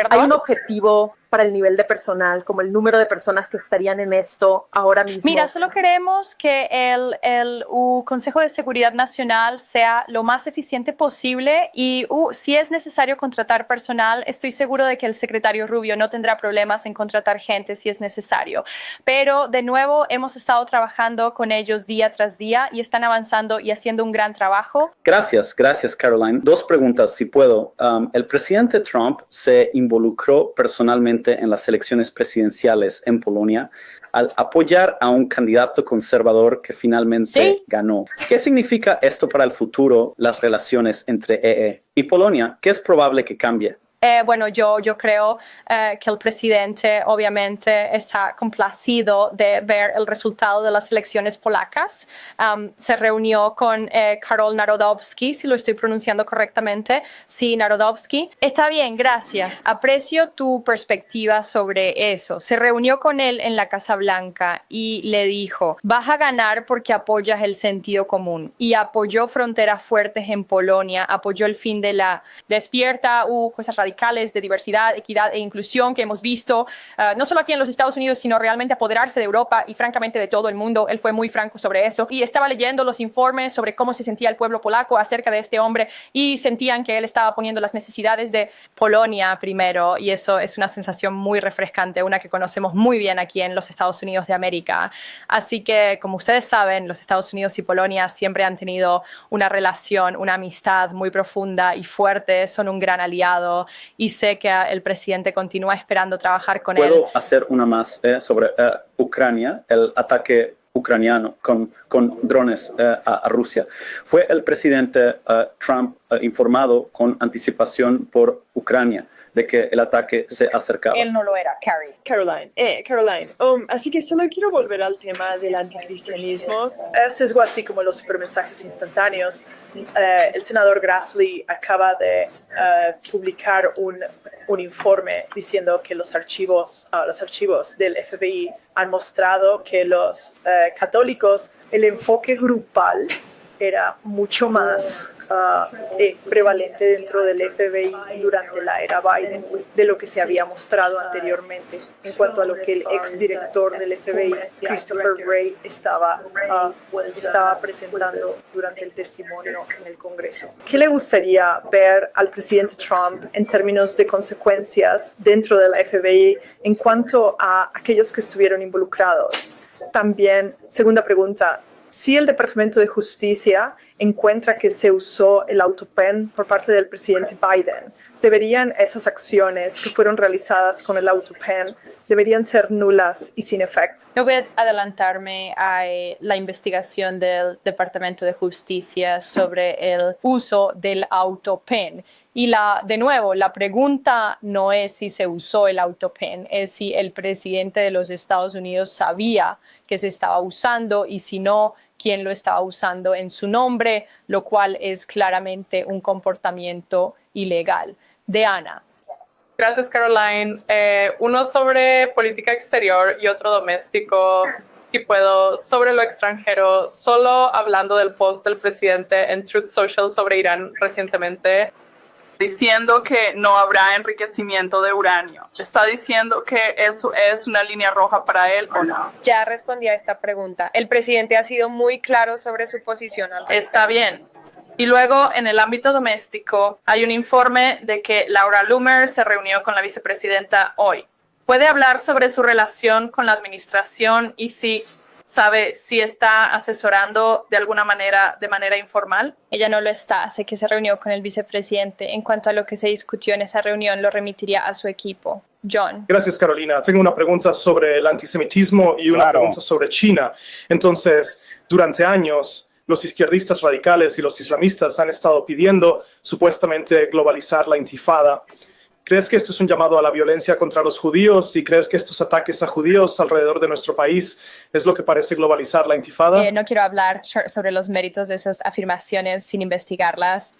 S17: ¿Hay un objetivo para el nivel de personal, como el número de personas que estarían en esto ahora mismo?
S12: Mira, solo queremos que el Consejo de Seguridad Nacional sea lo más eficiente posible y si es necesario contratar personal, estoy seguro de que el secretario Rubio no tendrá problemas en contratar gente si es necesario. Pero de nuevo, hemos estado trabajando con ellos día tras día y están avanzando y haciendo un gran trabajo.
S22: Gracias, Caroline. 2 preguntas, si puedo. El presidente Trump se involucró personalmente en las elecciones presidenciales en Polonia al apoyar a un candidato conservador que finalmente ganó. ¿Qué significa esto para el futuro, las relaciones entre EE y Polonia? ¿Qué es probable que cambie?
S1: Bueno, yo creo que el presidente obviamente está complacido de ver el resultado de las elecciones polacas. Se reunió con Karol Narodowski, si lo estoy pronunciando correctamente. Sí, Narodowski. Está bien, gracias. Aprecio tu perspectiva sobre eso. Se reunió con él en la Casa Blanca y le dijo, vas a ganar porque apoyas el sentido común. Y apoyó fronteras fuertes en Polonia, apoyó el fin de la despierta cosas radicales de diversidad, equidad e inclusión que hemos visto, no solo aquí en los Estados Unidos, sino realmente apoderarse de Europa y francamente de todo el mundo. Él fue muy franco sobre eso y estaba leyendo los informes sobre cómo se sentía el pueblo polaco acerca de este hombre y sentían que él estaba poniendo las necesidades de Polonia primero, y eso es una sensación muy refrescante, una que conocemos muy bien aquí en los Estados Unidos de América. Así que, como ustedes saben, los Estados Unidos y Polonia siempre han tenido una relación, una amistad muy profunda y fuerte, son un gran aliado. Y sé que el presidente continúa esperando trabajar con él.
S22: ¿Puedo hacer una más sobre Ucrania, el ataque ucraniano con drones a Rusia? ¿Fue el presidente Trump informado con anticipación por Ucrania de que el ataque se acercaba?
S1: Él no lo era, Carrie.
S2: Caroline, así que solo quiero volver al tema del anticristianismo.
S3: Es algo así como los supermensajes instantáneos. El senador Grassley acaba de publicar un informe diciendo que los archivos del FBI han mostrado que los católicos, el enfoque grupal era mucho más prevalente dentro del FBI durante la era Biden de lo que se había mostrado anteriormente en cuanto a lo que el exdirector del FBI, Christopher Wray, estaba presentando durante el testimonio en el Congreso. ¿Qué le gustaría ver al presidente Trump en términos de consecuencias dentro del FBI en cuanto a aquellos que estuvieron involucrados? También, segunda pregunta, si el Departamento de Justicia encuentra que se usó el autopen por parte del presidente Biden, ¿deberían esas acciones que fueron realizadas con el autopen, deberían ser nulas y sin efecto?
S1: No voy a adelantarme a la investigación del Departamento de Justicia sobre el uso del autopen. Y de nuevo, la pregunta no es si se usó el autopen, es si el presidente de los Estados Unidos sabía que se estaba usando y si no, quién lo estaba usando en su nombre, lo cual es claramente un comportamiento ilegal. Deanna.
S4: Gracias, Caroline. Uno sobre política exterior y otro doméstico, si puedo, sobre lo extranjero. Solo hablando del post del presidente en Truth Social sobre Irán recientemente, diciendo que no habrá enriquecimiento de uranio. ¿Está diciendo que eso es una línea roja para él o no?
S1: Ya respondí a esta pregunta. El presidente ha sido muy claro sobre su posición al respecto.
S4: Está bien. Y luego, en el ámbito doméstico, hay un informe de que Laura Loomer se reunió con la vicepresidenta hoy. ¿Puede hablar sobre su relación con la administración y si sabe si está asesorando de alguna manera, de manera informal?
S1: Ella no lo está, sé que se reunió con el vicepresidente. En cuanto a lo que se discutió en esa reunión, lo remitiría a su equipo. John.
S23: Gracias, Carolina. Tengo una pregunta sobre el antisemitismo y una pregunta sobre China. Entonces, durante años, los izquierdistas radicales y los islamistas han estado pidiendo supuestamente globalizar la intifada. ¿Crees que esto es un llamado a la violencia contra los judíos y crees que estos ataques a judíos alrededor de nuestro país es lo que parece globalizar la intifada?
S1: No quiero hablar sobre los méritos de esas afirmaciones sin investigarlas,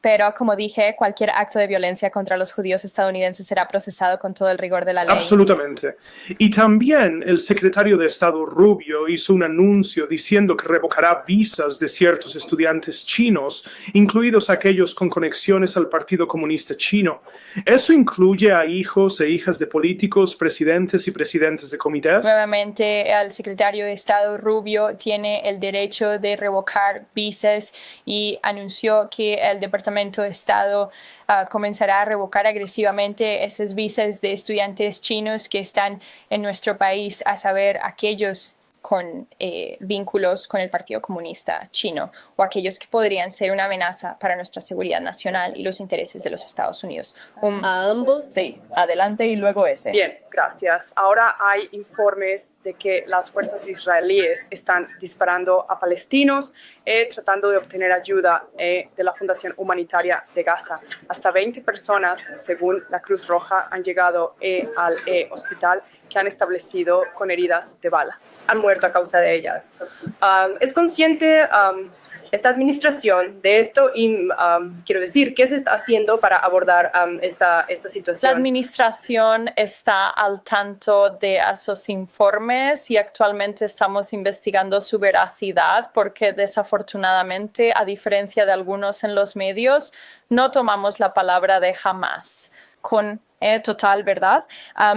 S1: pero como dije, cualquier acto de violencia contra los judíos estadounidenses será procesado con todo el rigor de la ley.
S23: Absolutamente. Y también el secretario de Estado Rubio hizo un anuncio diciendo que revocará visas de ciertos estudiantes chinos, incluidos aquellos con conexiones al Partido Comunista Chino. ¿Eso incluye a hijos e hijas de políticos, presidentes y presidentes de comités?
S1: Nuevamente, el secretario de Estado Rubio tiene el derecho de revocar visas y anunció que el Departamento de Estado comenzará a revocar agresivamente esas visas de estudiantes chinos que están en nuestro país, a saber, aquellos con vínculos con el Partido Comunista Chino o aquellos que podrían ser una amenaza para nuestra seguridad nacional y los intereses de los Estados Unidos.
S3: ¿A ambos?
S1: Sí, adelante y luego ese.
S3: Bien, gracias. Ahora hay informes
S6: de que las fuerzas israelíes están disparando a palestinos, tratando de obtener ayuda de la Fundación Humanitaria de Gaza. Hasta 20 personas, según la Cruz Roja, han llegado al hospital que han establecido con heridas de bala.
S1: Han muerto a causa de ellas. ¿Es consciente esta administración de esto? Y quiero decir, ¿qué se está haciendo para abordar esta situación? La administración está al tanto de esos informes y actualmente estamos investigando su veracidad porque desafortunadamente, a diferencia de algunos en los medios, no tomamos la palabra de Hamás con total verdad.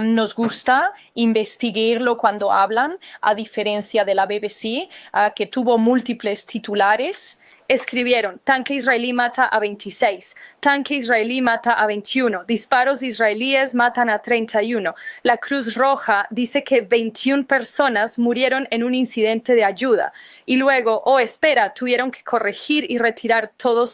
S1: Nos gusta investigarlo cuando hablan, a diferencia de la BBC, que tuvo múltiples titulares. Escribieron: tanque israelí mata a 26, tanque israelí mata a 21, disparos israelíes matan a 31. La Cruz Roja dice que 21 personas murieron en un incidente de ayuda. Y luego, espera, tuvieron que corregir y retirar todo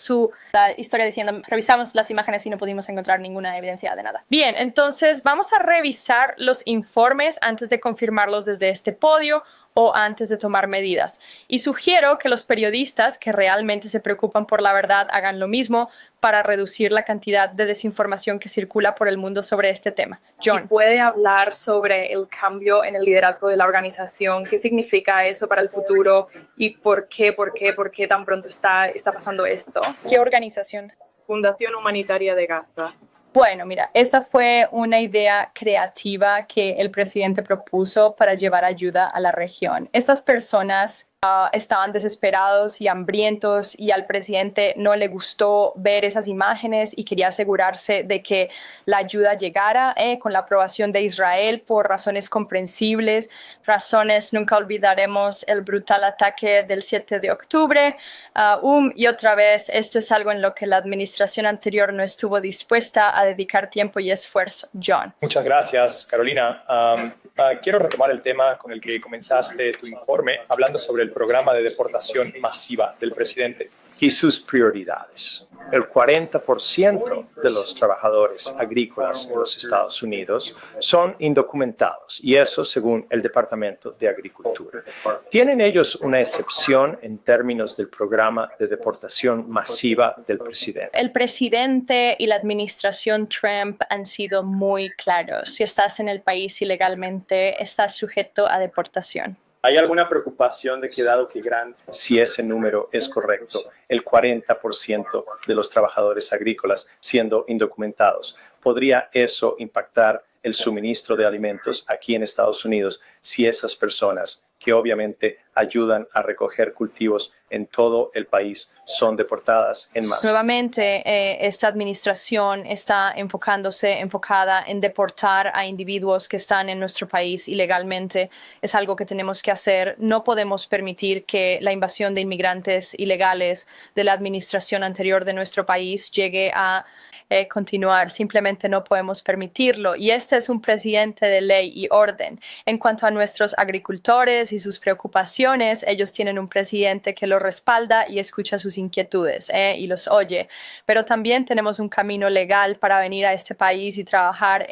S1: la historia diciendo: revisamos las imágenes y no pudimos encontrar ninguna evidencia de nada. Bien, entonces vamos a revisar los informes antes de confirmarlos desde este podio o antes de tomar medidas. Y sugiero que los periodistas que realmente se preocupan por la verdad hagan lo mismo para reducir la cantidad de desinformación que circula por el mundo sobre este tema. John.
S6: ¿Puede hablar sobre el cambio en el liderazgo de la organización? ¿Qué significa eso para el futuro? ¿Y por qué tan pronto está pasando esto?
S1: ¿Qué organización?
S6: Fundación Humanitaria de Gaza.
S1: Bueno, mira, esta fue una idea creativa que el presidente propuso para llevar ayuda a la región. Estas personas estaban desesperados y hambrientos y al presidente no le gustó ver esas imágenes y quería asegurarse de que la ayuda llegara con la aprobación de Israel por razones comprensibles, nunca olvidaremos el brutal ataque del 7 de octubre. Y otra vez, esto es algo en lo que la administración anterior no estuvo dispuesta a dedicar tiempo y esfuerzo. John.
S23: Muchas gracias, Carolina. Quiero retomar el tema con el que comenzaste tu informe, hablando sobre el programa de deportación masiva del presidente y sus prioridades. El 40% de los trabajadores agrícolas en los Estados Unidos son indocumentados, y eso según el Departamento de Agricultura. ¿Tienen ellos una excepción en términos del programa de deportación masiva del presidente?
S1: El presidente y la administración Trump han sido muy claros. Si estás en el país ilegalmente, estás sujeto a deportación.
S23: ¿Hay alguna preocupación de que, dado que si ese número es correcto, el 40% de los trabajadores agrícolas siendo indocumentados, podría eso impactar el suministro de alimentos aquí en Estados Unidos si esas personas que obviamente ayudan a recoger cultivos en todo el país son deportadas en masa?
S1: Nuevamente, esta administración está enfocada en deportar a individuos que están en nuestro país ilegalmente. Es algo que tenemos que hacer. No podemos permitir que la invasión de inmigrantes ilegales de la administración anterior de nuestro país llegue a continuar. Simplemente no podemos permitirlo. Y este es un presidente de ley y orden. En cuanto a nuestros agricultores y sus preocupaciones, ellos tienen un presidente que los respalda y escucha sus inquietudes y los oye. Pero también tenemos un camino legal para venir a este país y trabajar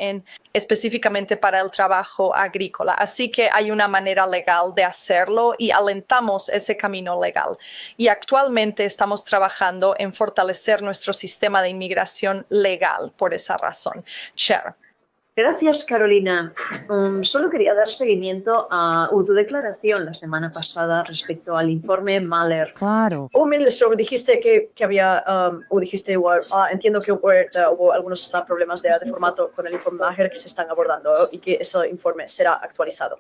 S1: específicamente para el trabajo agrícola. Así que hay una manera legal de hacerlo y alentamos ese camino legal. Y actualmente estamos trabajando en fortalecer nuestro sistema de inmigración legal por esa razón. Cher.
S8: Gracias, Carolina. Solo quería dar seguimiento a tu declaración la semana pasada respecto al informe Mahler.
S11: Claro.
S3: Dijiste que había, entiendo que hubo algunos problemas de formato con el informe Mahler que se están abordando y que ese informe será actualizado.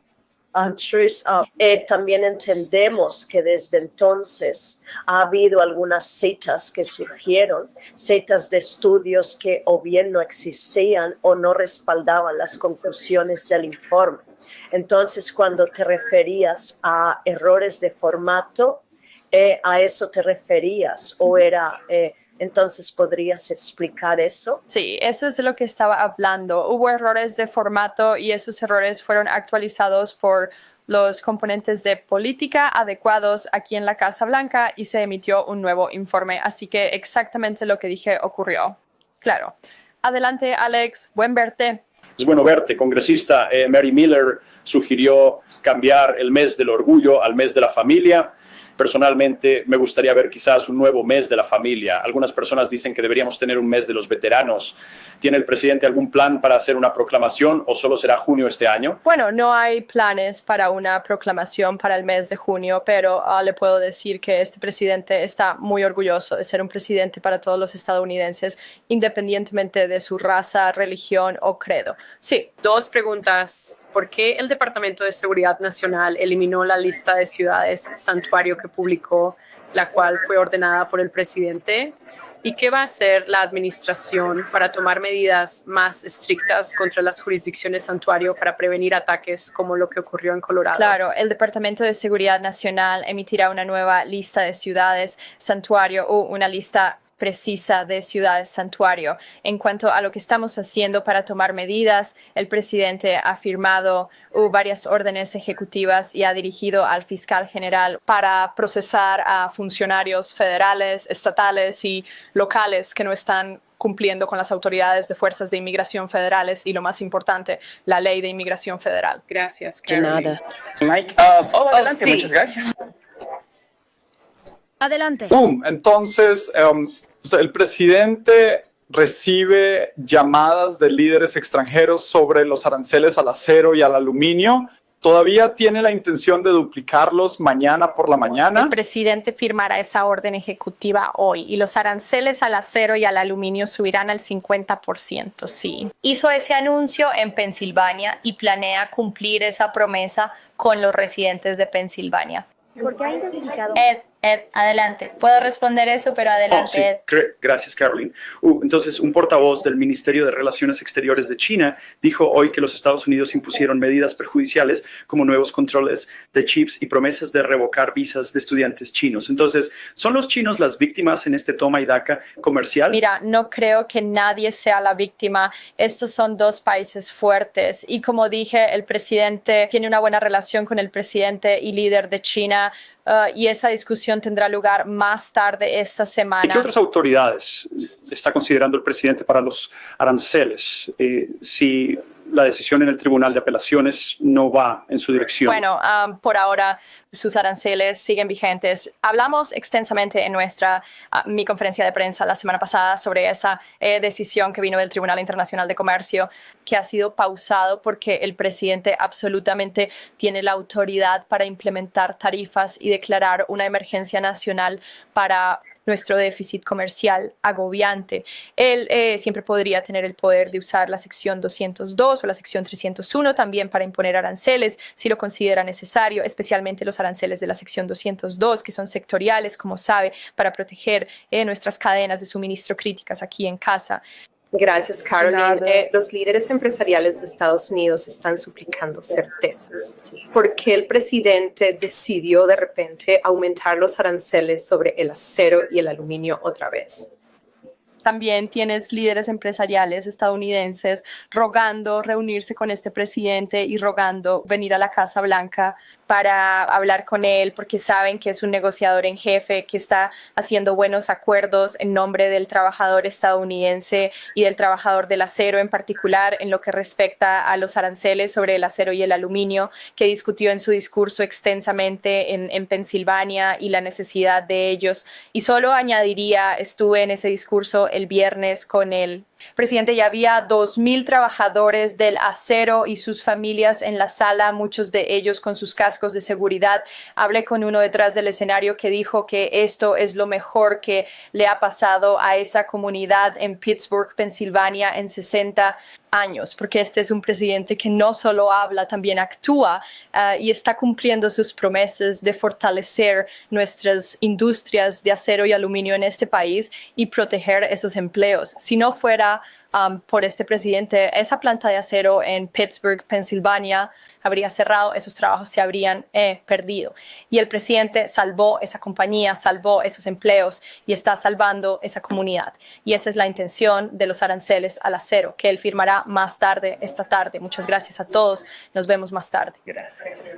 S24: También entendemos que desde entonces ha habido algunas citas que surgieron, citas de estudios que o bien no existían o no respaldaban las conclusiones del informe. Entonces, cuando te referías a errores de formato, ¿a eso te referías o era... Entonces, ¿podrías explicar eso?
S1: Sí, eso es de lo que estaba hablando. Hubo errores de formato y esos errores fueron actualizados por los componentes de política adecuados aquí en la Casa Blanca y se emitió un nuevo informe. Así que exactamente lo que dije ocurrió. Claro. Adelante, Alex. Buen verte.
S5: Es bueno verte, congresista. Mary Miller sugirió cambiar el mes del orgullo al mes de la familia. Personalmente, me gustaría ver quizás un nuevo mes de la familia. Algunas personas dicen que deberíamos tener un mes de los veteranos. ¿Tiene el presidente algún plan para hacer una proclamación o solo será junio este año?
S12: Bueno, no hay planes para una proclamación para el mes de junio, pero le puedo decir que este presidente está muy orgulloso de ser un presidente para todos los estadounidenses, independientemente de su raza, religión o credo. Sí.
S6: 2 preguntas. ¿Por qué el Departamento de Seguridad Nacional eliminó la lista de ciudades santuario que publicó, la cual fue ordenada por el presidente? ¿Y qué va a hacer la administración para tomar medidas más estrictas contra las jurisdicciones santuario para prevenir ataques como lo que ocurrió en Colorado?
S12: Claro, el Departamento de Seguridad Nacional emitirá una nueva lista de ciudades santuario o una lista precisa de ciudades santuario. En cuanto a lo que estamos haciendo para tomar medidas, el presidente ha firmado varias órdenes ejecutivas y ha dirigido al fiscal general para procesar a funcionarios federales, estatales y locales que no están cumpliendo con las autoridades de fuerzas de inmigración federales y, lo más importante, la ley de inmigración federal.
S6: Gracias,
S10: Caroline.
S11: Mike, adelante,
S10: sí.
S11: muchas gracias.
S10: Adelante.
S13: Entonces, el presidente recibe llamadas de líderes extranjeros sobre los aranceles al acero y al aluminio. ¿Todavía tiene la intención de duplicarlos mañana por la mañana?
S1: El presidente firmará esa orden ejecutiva hoy y los aranceles al acero y al aluminio subirán al 50%, sí.
S15: Hizo ese anuncio en Pensilvania y planea cumplir esa promesa con los residentes de Pensilvania.
S10: ¿Por qué ha identificado?
S15: Ed, adelante. Puedo responder eso, pero adelante,
S5: Sí.
S15: Ed.
S5: Gracias, Caroline. Entonces, un portavoz del Ministerio de Relaciones Exteriores de China dijo hoy que los Estados Unidos impusieron medidas perjudiciales como nuevos controles de chips y promesas de revocar visas de estudiantes chinos. Entonces, ¿son los chinos las víctimas en este toma y daca comercial?
S1: Mira, no creo que nadie sea la víctima. Estos son 2 países fuertes y, como dije, el presidente tiene una buena relación con el presidente y líder de China. Y esa discusión tendrá lugar más tarde esta semana.
S5: ¿Y qué otras autoridades está considerando el presidente para los aranceles si la decisión en el Tribunal de Apelaciones no va en su dirección?
S1: Bueno, por ahora sus aranceles siguen vigentes. Hablamos extensamente en mi conferencia de prensa la semana pasada sobre esa decisión que vino del Tribunal Internacional de Comercio, que ha sido pausado porque el presidente absolutamente tiene la autoridad para implementar tarifas y declarar una emergencia nacional para nuestro déficit comercial agobiante. Él siempre podría tener el poder de usar la sección 202 o la sección 301 también para imponer aranceles si lo considera necesario, especialmente los aranceles de la sección 202, que son sectoriales, como sabe, para proteger nuestras cadenas de suministro críticas aquí en casa.
S25: Gracias, Caroline. Los líderes empresariales de Estados Unidos están suplicando certezas. ¿Por qué el presidente decidió de repente aumentar los aranceles sobre el acero y el aluminio otra vez?
S1: También tienes líderes empresariales estadounidenses rogando reunirse con este presidente y rogando venir a la Casa Blanca para hablar con él, porque saben que es un negociador en jefe, que está haciendo buenos acuerdos en nombre del trabajador estadounidense y del trabajador del acero en particular, en lo que respecta a los aranceles sobre el acero y el aluminio, que discutió en su discurso extensamente en Pensilvania y la necesidad de ellos. Y solo añadiría, estuve en ese discurso el viernes con el presidente, ya había 2,000 trabajadores del acero y sus familias en la sala, muchos de ellos con sus cascos de seguridad. Hablé con uno detrás del escenario que dijo que esto es lo mejor que le ha pasado a esa comunidad en Pittsburgh, Pensilvania, en 60 años, porque este es un presidente que no solo habla, también actúa y está cumpliendo sus promesas de fortalecer nuestras industrias de acero y aluminio en este país y proteger esos empleos. Si no fuera por este presidente, esa planta de acero en Pittsburgh, Pensilvania, habría cerrado, esos trabajos se habrían perdido. Y el presidente salvó esa compañía, salvó esos empleos y está salvando esa comunidad. Y esa es la intención de los aranceles al acero, que él firmará más tarde esta tarde. Muchas gracias a todos. Nos vemos más tarde.
S11: Gracias.